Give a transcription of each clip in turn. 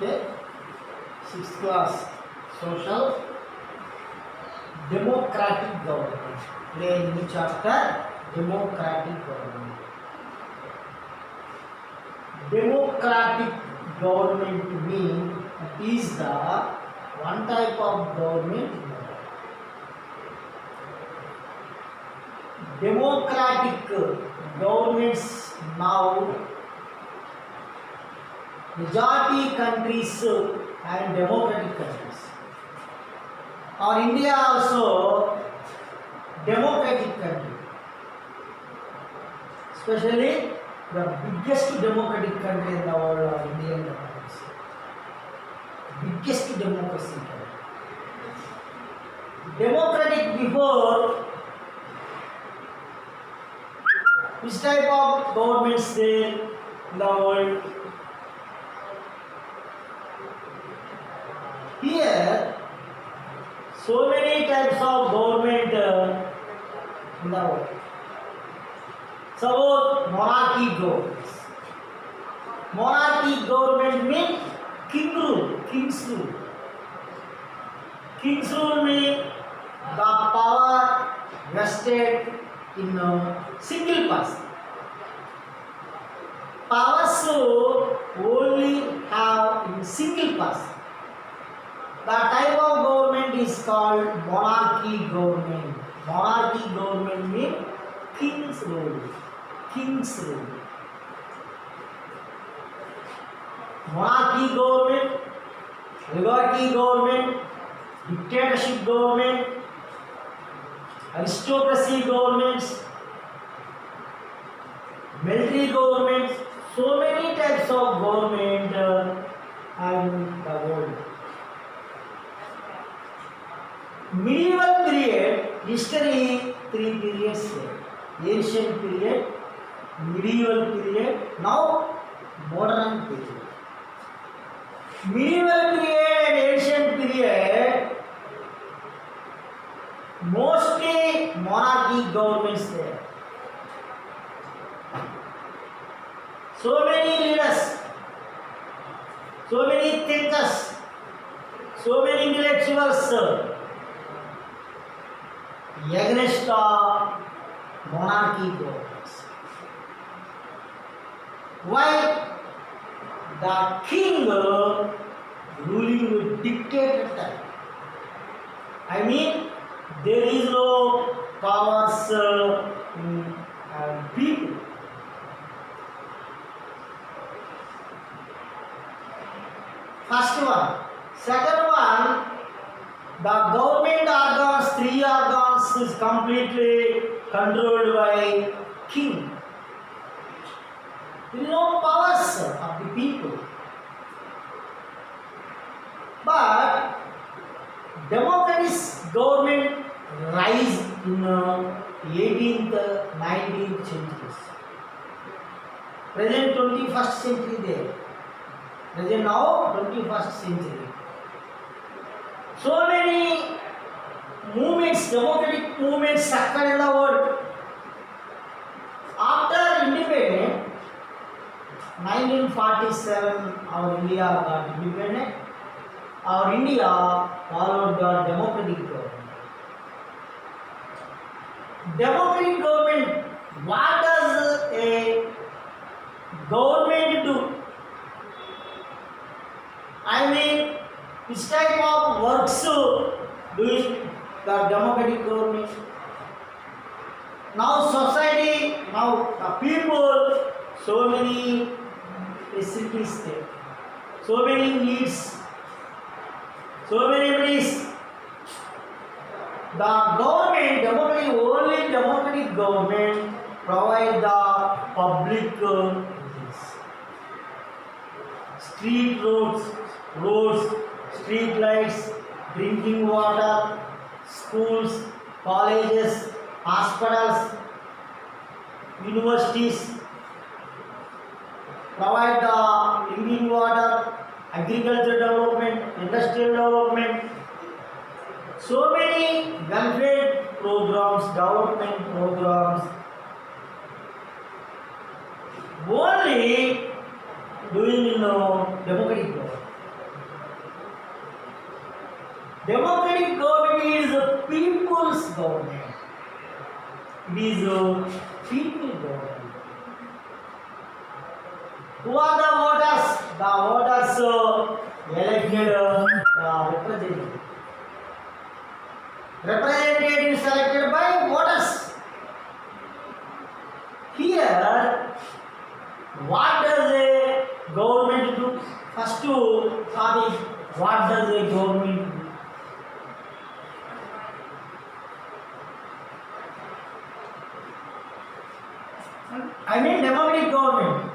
Okay, 6th class social democratic government. Today in the chapter democratic government. Democratic government means is the one type of government in the world. Democratic governments now majority countries and democratic countries. Our India also democratic country, especially the biggest democratic country in the world are Indian democracy. Biggest democracy country. Democratic before, which type of governments there in the world? Here, so many types of government in the world. Suppose monarchy governments. Monarchy government means king rule, king's rule. King's rule means the power vested in a single person. Powers only have in single person. The type of government is called monarchy government. Monarchy government means king's rule. King's rule. Monarchy government, oligarchy government, dictatorship government, aristocracy governments, military governments, so many types of government are in the world. Medieval period, history, three periods here. Ancient period, medieval period, now modern period. Medieval period and ancient period, mostly monarchy governments there. So many leaders, so many thinkers, so many intellectuals against the monarchy governments. Why? The king ruling with dictator type. I mean, there is no powers in people. First one. Second one, the government organs, three organs is completely controlled by king. There is no powers of the people. But democratic government rise in 18th, 19th centuries. Present 21st century there. Present now 21st century. So many movements, democratic movements occur in the world. After independence, 1947, our India got independent. Our India followed the democratic government. Democratic government, what does a government do? I mean, which type of works do the democratic government? Now society, now the people, so many facilities there, so many needs, so many needs. The government, only democratic government provide the public street roads, street lights, drinking water, schools, colleges, hospitals, universities provide the drinking water, agriculture development, industrial development, so many welfare programs, development programs. Only doing in democratic government. Democratic government is a people's government. It is a people government. Who are the voters? The voters elected the representative. Representative is selected by voters. Here, what does a government do? First to study what does a government do? I mean democratic government.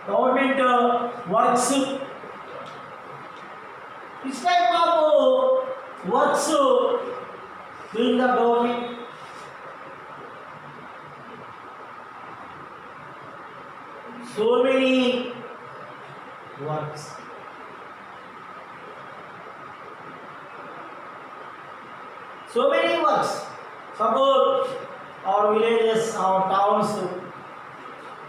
Government works. Which type of works doing the government? So many works. So many works. Suppose our villages, our towns,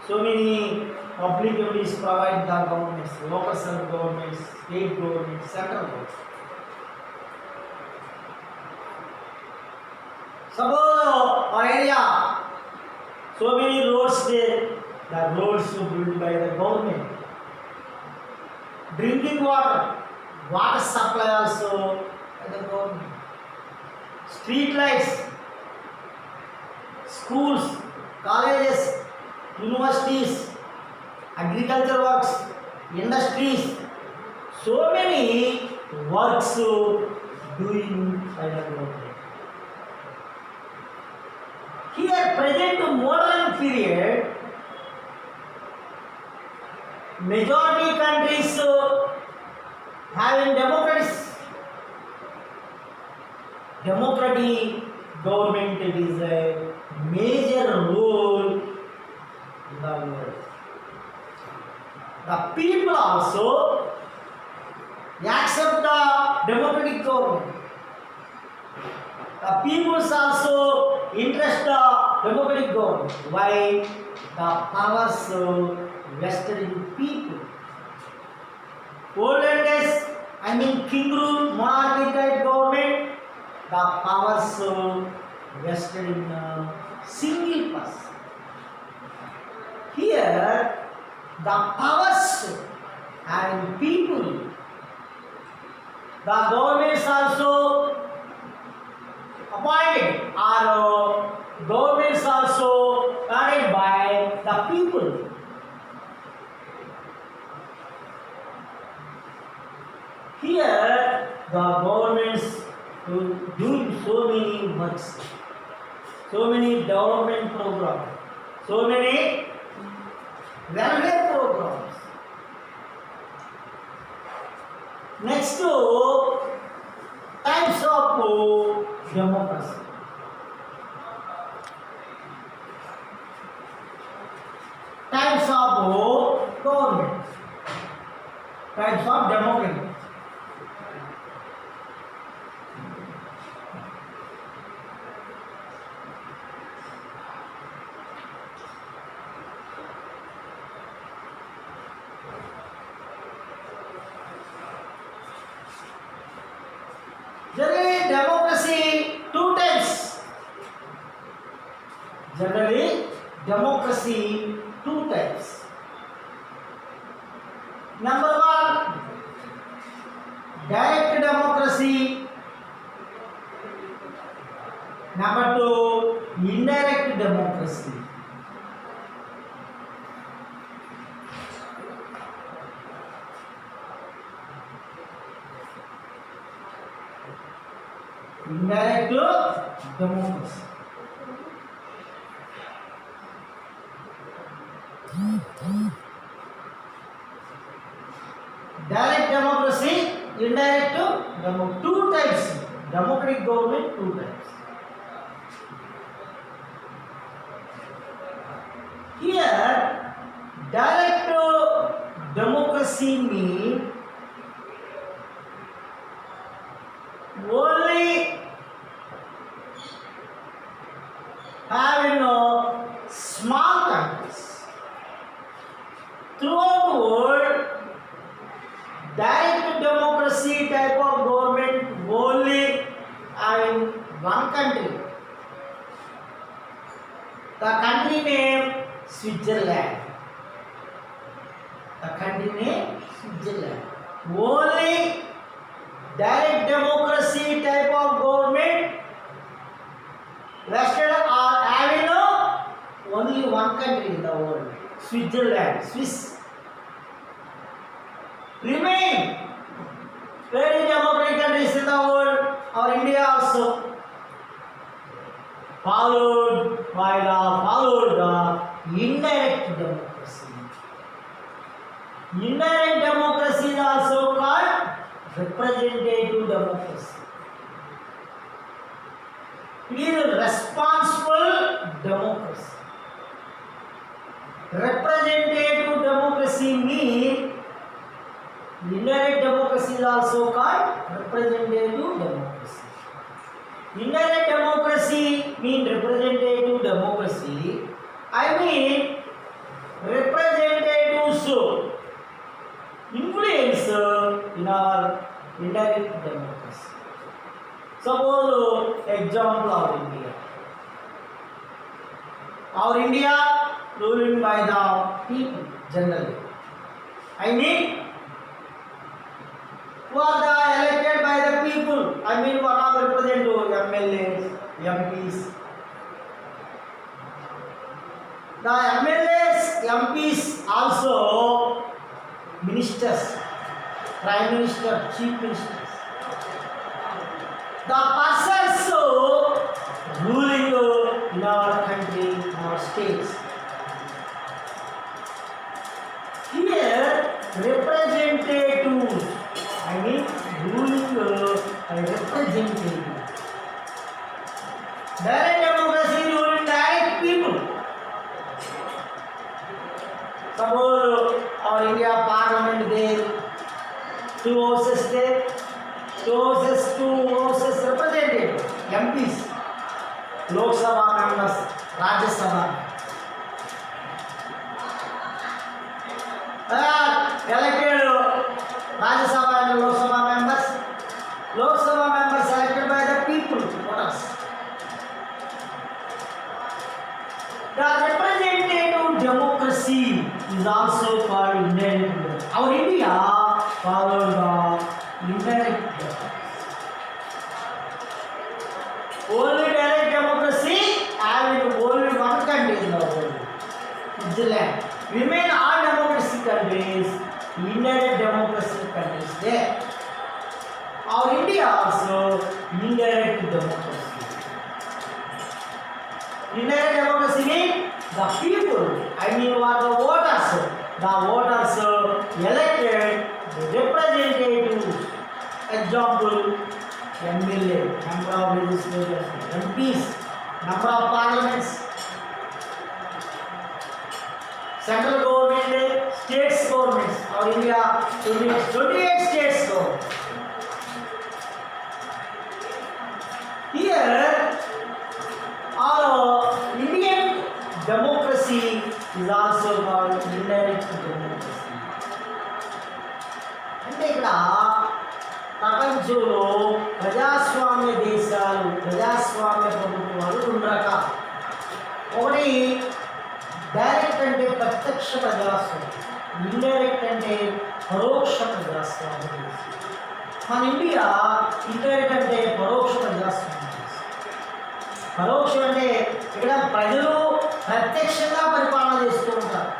so many public bodies provide the governments, local governments, state governments, central governments. Suppose our area, so many roads there, the roads built by the government. Drinking water, water supply also by the government. Street lights, schools, colleges, universities, agriculture works, industries, so many works doing by the government. Here, present modern period, majority countries having democracies. Democratic government is a major role in the world. The people also accept the democratic government. The peoples also interest the democratic government. Why? The powers vested in people. Olden days, I mean king rule, monarchy type government, the powers vested in a single person. Here, the powers and people, the governments also appointed or governments also guided by the people. Here, the governments doing so many works, so many development programs, so many welfare programs. Next to types of democracy. Types of government. Types of democracy. Generally, democracy two types. Generally, democracy two types. Number one, direct democracy. Number two, indirect democracy. Indirect democracy. Direct democracy, indirect democracy. Two types. Democratic government, two types. Here, direct democracy means only having small countries. Throughout the world, direct democracy type of government only having one country. The country name Switzerland. The country name Switzerland. Only direct democracy type of government vested are having only one country in the world, Switzerland, Swiss. Remain very democratic countries in the world, or India also, followed the indirect democracy. Indirect democracy is also called representative democracy. It is a responsible democracy. Representative democracy means indirect democracy is also called representative democracy. Indirect democracy means representative democracy. I mean representatives influence in our indirect democracy. Suppose example of India. Our India ruled by the people generally. I mean who are the elected by the people. I mean one of representative MLAs, MPs. The MLAs, MPs also ministers, prime minister, chief ministers. The persons ruling in our country, in our states. Here, representatives, I mean ruling representative. Direct democracy ruling direct people. Suppose our India Parliament there, two houses there, two houses representative, MPs, Lok Sabha members, Rajya Sabha. Elected Rajya Sabha and Lok Sabha members. Lok Sabha members elected by the people, voters. The representative democracy is also called indirect democracy. Our India followed the indirect democracy. Only direct democracy having only one country in the world, Switzerland. Remain all democracy countries, indirect democracy countries there. Our India also indirect democracy. Indirect democracy means the people, I mean what the voters elected the representatives. Example, MLA, number of legislators, MPs, number of parliaments, central government, states governments. Our India 28 states government. Here, our Indian democracy is also called indirect democracy. అంటే ఇక్కడ ప్రపంచంలో ప్రజాస్వామ్య దేశాలు, ప్రజాస్వామ్య ప్రభుత్వాలు రెండు రకాలు. ఒకటి డైరెక్ట్ అంటే ప్రత్యక్ష ప్రజాస్వామ్యం, ఇండైరెక్ట్ అంటే పరోక్ష ప్రజాస్వామ్యం. మన ఇండియా ఇండైరెక్ట్ అంటే పరోక్ష ప్రజాస్వామ్యం. పరోక్షం అంటే ఇక్కడ ప్రజలు ప్రత్యక్షంగా పరిపాలన చేస్తూ ఉంటారు.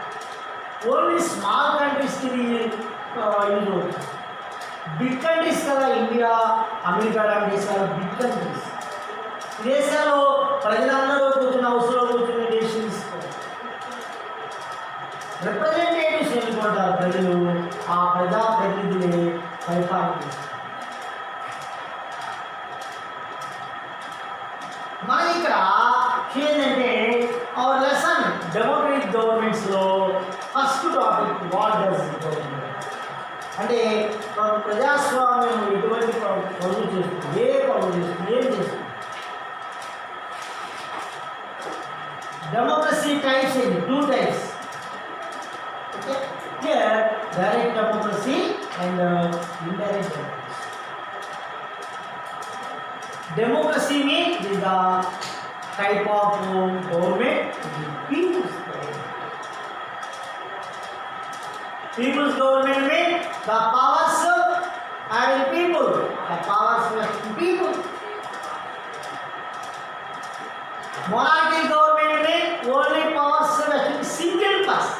ఓన్లీ స్మాల్ కంట్రీస్కి యూజ్ అవుతుంది. బిగ్ కంట్రీస్ కదా, ఇండియా, అమెరికా లాంటి దేశాలు బిగ్ కంట్రీస్. దేశాల్లో ప్రజలందరూ కూర్చుని హౌస్లో కూర్చుని డెసిషన్ తీసుకోవాలి. రిప్రజెంటేటివ్స్ ఎన్నుకుంటారు ప్రజలు, ఆ ప్రజాప్రతినిధులే పరిపాలన చేస్తారు. మన ఇక్కడ ఏంటంటే అవర్ లెసన్ డెమోక్రటిక్ గవర్నమెంట్స్లో first topic what does government అంటే ప్రజాస్వామ్యం ఎటువంటి పనులు చేస్తుంది, ఏ పనులు చేస్తుంది, ఏం చేస్తుంది. డెమోక్రసీ టైప్స్ ఏంటి? 2 types. Okay, here direct democracy and indirect democracy. Democracy means is the type of government people's government. People's government means the powers and people, the powers of people. Monarchy government means only powers of single person.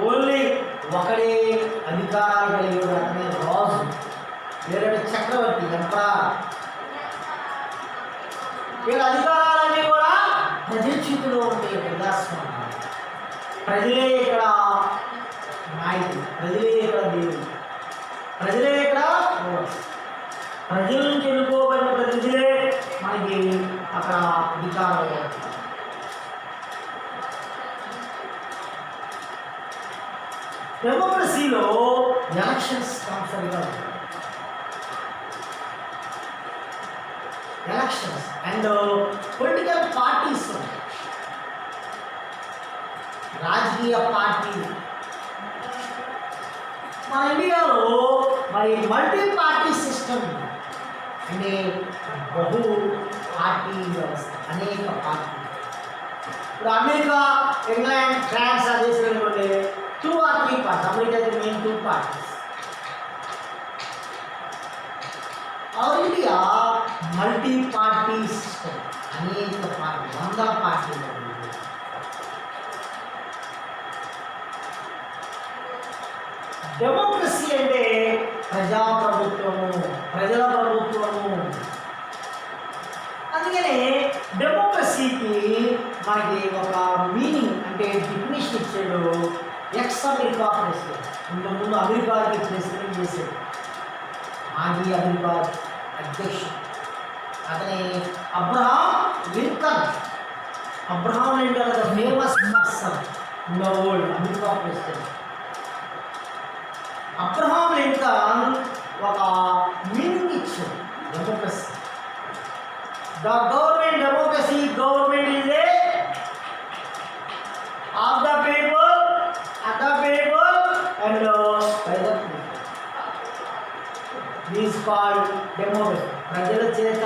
Only ఒకడే అధికారాలు కలిగి అతనే రాజు, వేరే చక్రవర్తి, emperor. ఇక్కడ అధికారాలన్నీ కూడా ప్రజల చేతిలో ఉంటాయి. ప్రజాస్వామ్యం ప్రజలే ఇక్కడ నాయకులు, ప్రజలే ఇక్కడ దేవుడు, ప్రజలే ఇక్కడ ప్రజల నుంచి ఎన్నుకోబడిన ప్రజలే మనకి అక్కడ అధికారాలు. డెమోక్రసీలో ఎలక్షన్స్ కంపల్సరీగా ఉంటాయి. ఎలక్షన్స్ అండ్ పొలిటికల్ పార్టీస్, రాజకీయ పార్టీలు. మన ఇండియాలో మరి మల్టీ పార్టీ సిస్టమ్ అంటే బహు పార్టీ వ్యవస్థ, అనేక పార్టీలు. ఇప్పుడు అమెరికా, ఇంగ్లాండ్, ఫ్రాన్స్ ఆ దేశాలు 2 or 3 parties. America is the main 2 parties. Our India multi-party system. అనేక పార్టీ, 100 పార్టీలు. డెమోక్రసీ అంటే ప్రజాప్రభుత్వము, ప్రజల ప్రభుత్వము. అందుకనే డెమోక్రసీకి మనకి ఒక మీనింగ్ అంటే డెఫినేషన్ ఇచ్చాడు ఎక్స్ అమెరికా ప్రెసిడెంట్. ఇంతకుముందు అమెరికాకి ప్రెసిడెంట్ చేశాడు మాజీ అమెరికా అధ్యక్షుడు, అతని Abraham Lincoln. Abraham Lincoln the famous person in the world, America president. Abraham Lincoln ఒక మీనింగ్ ఇచ్చాడు democracy. The government democracy government is a of the people, at the people and by the people. This is called democracy. ప్రజల చేత,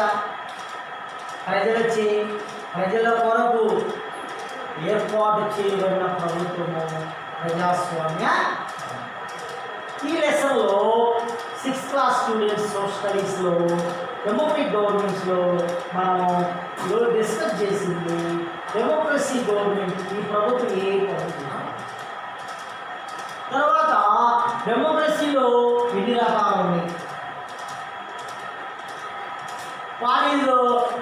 ప్రజల కొరకు ఏర్పాటు చేయబడిన ప్రభుత్వము ప్రజాస్వామ్య. ఈ లెసన్లో 6th క్లాస్ స్టూడెంట్స్ సోషల్ స్టడీస్లో డెమోక్రటిక్ గవర్నమెంట్స్లో మనము ఈరోజు డిస్కస్ చేసింది డెమోక్రసీ గవర్నమెంట్, ఈ ప్రభుత్వం ఏ ప్రభుత్వం. తర్వాత డెమోక్రసీలో ఎన్ని రకాలు ఉన్నాయి, వాటిలో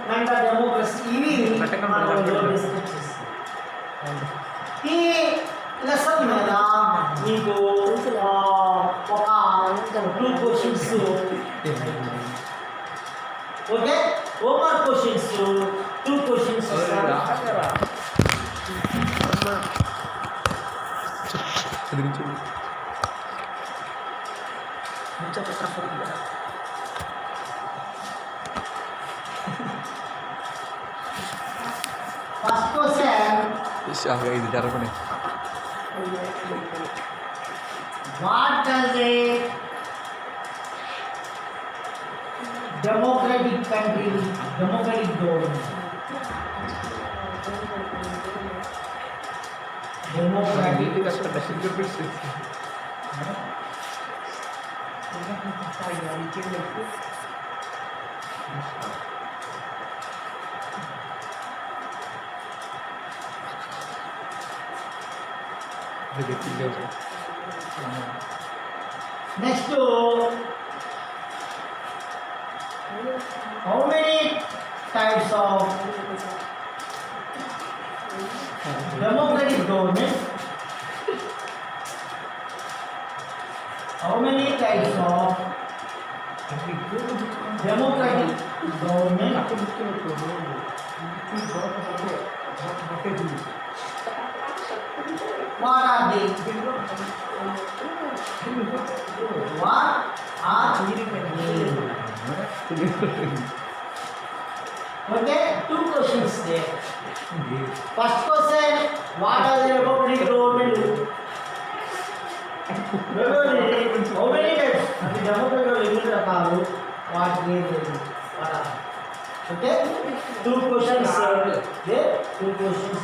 మెంటల్ డెమోక్రసీ, ఇవి మనం డిస్కస్ చేస్తాం. ఈ లెసన్ మీద మీకు ఒక 2 questions, okay, homework questions 2 questions. First question, ఇది జరగని what does A democratic country, democratic government, democratic next, how many types of democratic government How many types of democratic government? What are they? What are they? Okay, two questions there. First question, what are the democratic government? How many types? The democratic government, what they do? What are? Okay, two questions there. Two questions.